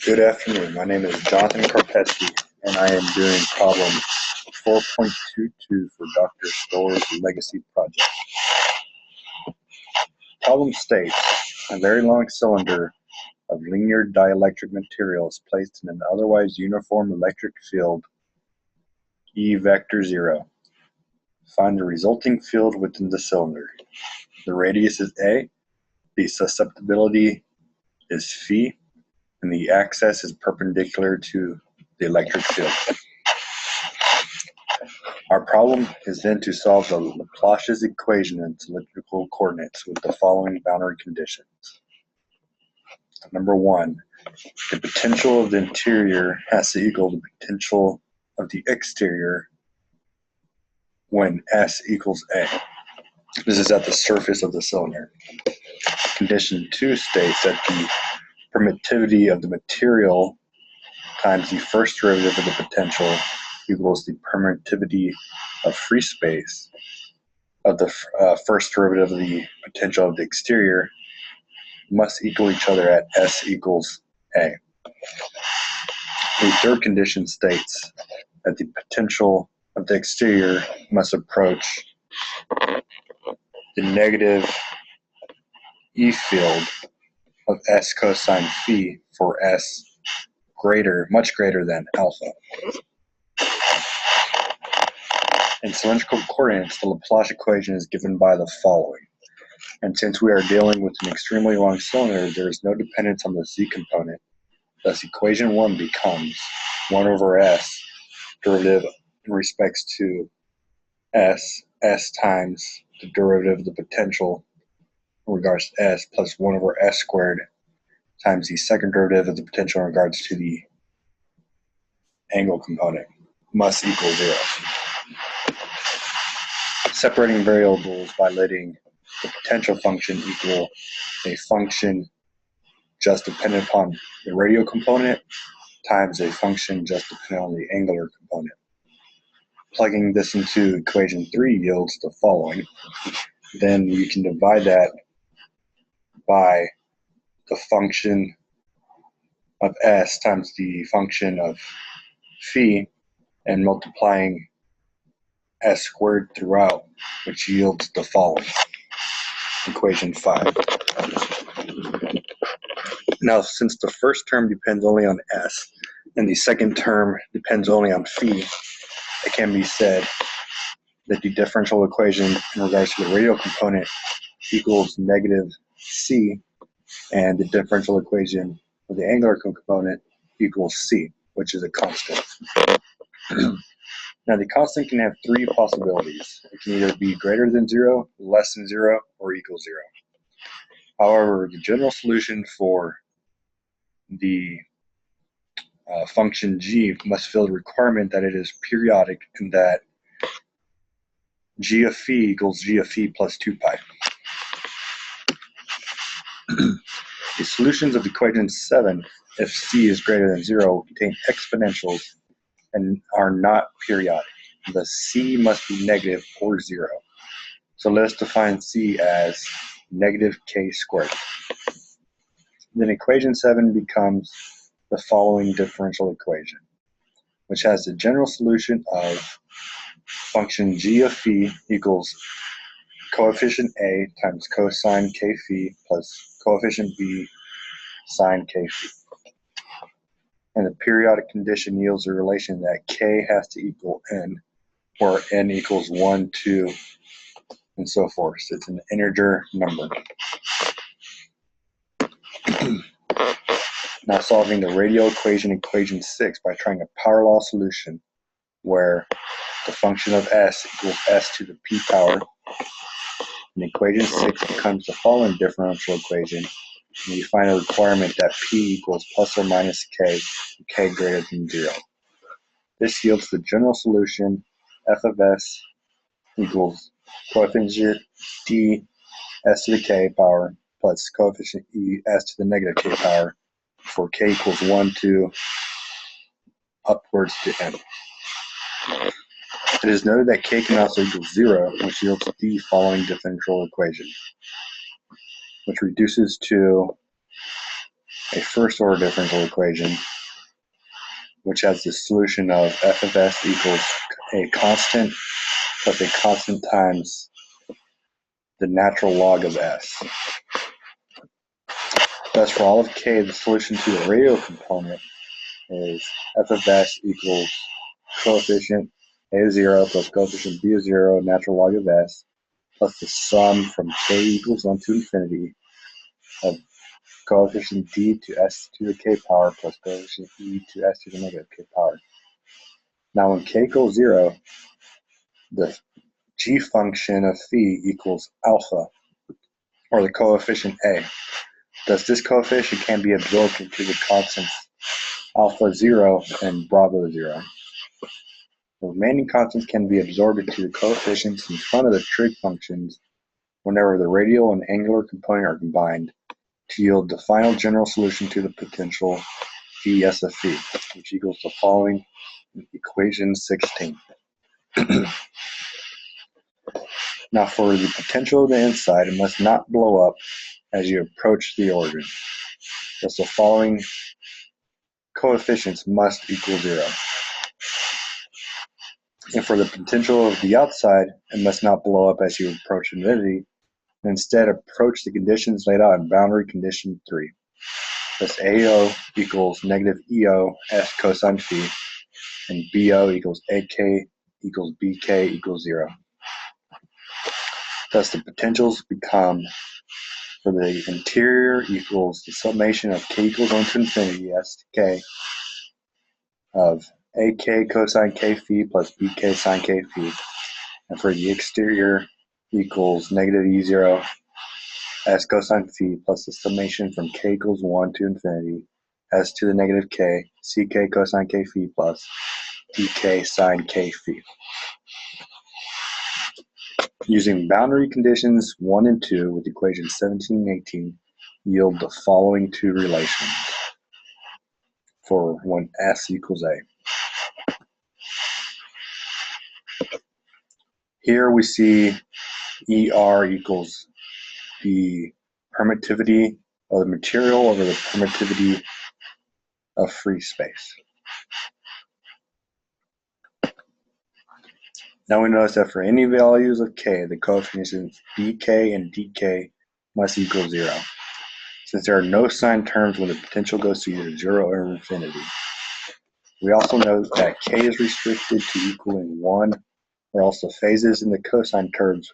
Good afternoon. My name is Jonathan Karpesky, and I am doing problem 4.22 for Dr. Store's Legacy Project. Problem states, a very long cylinder of linear dielectric material is placed in an otherwise uniform electric field E vector 0. Find the resulting field within the cylinder. The radius is A, the susceptibility is phi, and the axis is perpendicular to the electric field. Our problem is then to solve the Laplace's equation in cylindrical coordinates with the following boundary conditions. Number 1, the potential of the interior has to equal the potential of the exterior when S equals A. This is at the surface of the cylinder. Condition 2 states that the permittivity of the material times the first derivative of the potential equals the permittivity of free space of the first derivative of the potential of the exterior must equal each other at S equals A. The third condition states that the potential of the exterior must approach the negative E field of S cosine phi for S much greater than alpha. In cylindrical coordinates, the Laplace equation is given by the following. And since we are dealing with an extremely long cylinder, there is no dependence on the z component. Thus, equation 1 becomes 1 over s, derivative in respects to s times the derivative of the potential in regards to s, plus 1 over s squared times the second derivative of the potential in regards to the angle component must equal 0. Separating variables by letting the potential function equal a function just dependent upon the radial component times a function just dependent on the angular component. Plugging this into equation 3 yields the following. Then you can divide that by the function of s times the function of phi and multiplying s squared throughout, which yields the following. Equation 5. Now, since the first term depends only on s and the second term depends only on phi, it can be said that the differential equation in regards to the radial component equals negative c, and the differential equation for the angular component equals c, which is a constant. Now, the constant can have 3 possibilities. It can either be greater than 0, less than 0, or equal 0. However, the general solution for the function g must fill the requirement that it is periodic and that g of phi equals g of phi plus 2 pi. The solutions of equation 7, if c is greater than 0, contain exponentials and are not periodic. The c must be negative or 0. So let us define c as negative k squared. Then equation 7 becomes the following differential equation, which has the general solution of function g of phi equals coefficient a times cosine k phi plus coefficient b sine k phi. And the periodic condition yields a relation that k has to equal n, where n equals 1, 2, and so forth. So it's an integer number. Now solving the radial equation, equation 6, by trying a power law solution where the function of s equals s to the p power. And equation 6 becomes the following differential equation. And you find a requirement that p equals plus or minus k greater than 0. This yields the general solution f of s equals coefficient d s to the k power plus coefficient e s to the negative k power for k equals 1, 2, upwards to n. It is noted that k can also equal 0, which yields the following differential equation, which reduces to a first-order differential equation, which has the solution of f of s equals a constant plus a constant times the natural log of s. Thus, for all of k, the solution to the radial component is f of s equals coefficient a of 0 plus coefficient b of 0 natural log of s plus the sum from k equals 1 to infinity of coefficient d to s to the k power plus coefficient e to s to the negative k power. Now when k equals 0, the g function of phi equals alpha, or the coefficient a. Thus this coefficient can be absorbed into the constants alpha 0 and bravo 0. The remaining constants can be absorbed into the coefficients in front of the trig functions whenever the radial and angular component are combined to yield the final general solution to the potential Vs of phi, which equals the following equation 16. Now for the potential of the inside, it must not blow up as you approach the origin. Thus the following coefficients must equal 0. And for the potential of the outside, it must not blow up as you approach infinity, and instead approach the conditions laid out in boundary condition 3. Thus AO equals negative EO S cosine phi, and BO equals AK equals BK equals 0. Thus the potentials become, for the interior equals the summation of k equals 1 to infinity S to k of AK cosine k phi plus BK sine k phi, and for the exterior equals negative E0 S cosine phi plus the summation from k equals 1 to infinity S to the negative k CK cosine k phi plus DK sine k phi. Using boundary conditions 1 and 2 with equations 17 and 18 yield the following two relations for when S equals A. Here we see ER equals the permittivity of the material over the permittivity of free space. Now we notice that for any values of k, the coefficients bk and dk must equal 0, since there are no signed terms when the potential goes to either 0 or infinity. We also note that k is restricted to equaling 1, or else the phases in the cosine terms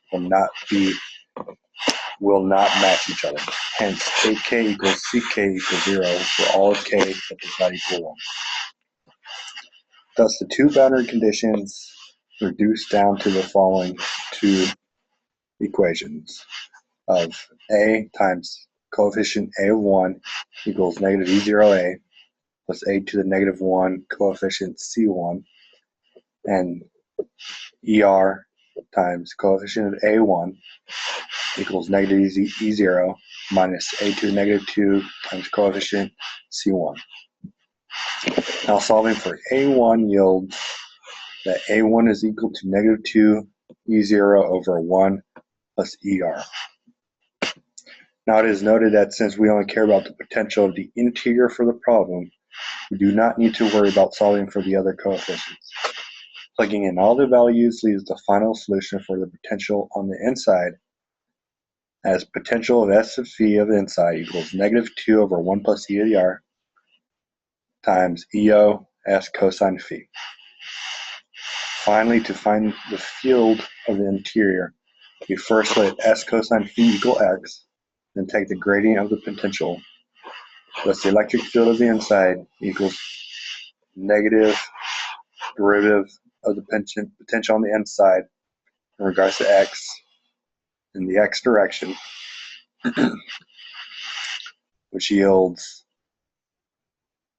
will not match each other. Hence, AK equals CK equals 0 for all of k that does not equal 1. Thus, the two boundary conditions reduce down to the following two equations of A times coefficient A of 1 equals negative E0A plus A to the negative 1 coefficient C1, and ER times coefficient of A1 equals negative E0 minus A to the negative 2 times coefficient C1. Now solving for A1 yields that A1 is equal to negative 2 E0 over 1 plus ER. Now it is noted that since we only care about the potential of the interior for the problem, we do not need to worry about solving for the other coefficients. Plugging in all the values leaves the final solution for the potential on the inside as potential of S of phi of the inside equals negative 2 over 1 plus E of the R times EO S cosine phi. Finally, to find the field of the interior, we first let S cosine phi equal X, then take the gradient of the potential. Thus the electric field of the inside equals negative derivative of the potential on the inside in regards to X in the X direction, which yields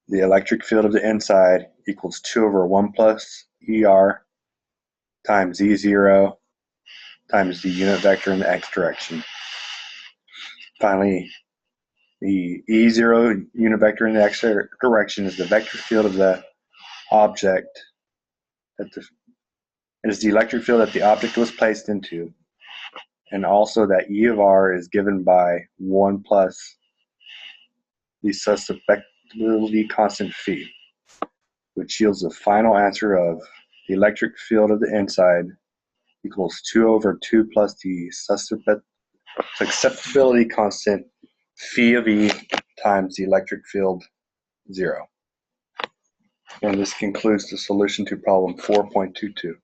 the electric field of the inside equals 2 over 1 plus ER times E0 times the unit vector in the X direction. Finally, the E0 unit vector in the X direction is the vector field of the object. It is the electric field that the object was placed into, and also that E of R is given by 1 plus the susceptibility constant phi, which yields the final answer of the electric field of the inside equals 2 over 2 plus the susceptibility constant phi of E times the electric field 0. And this concludes the solution to problem 4.22.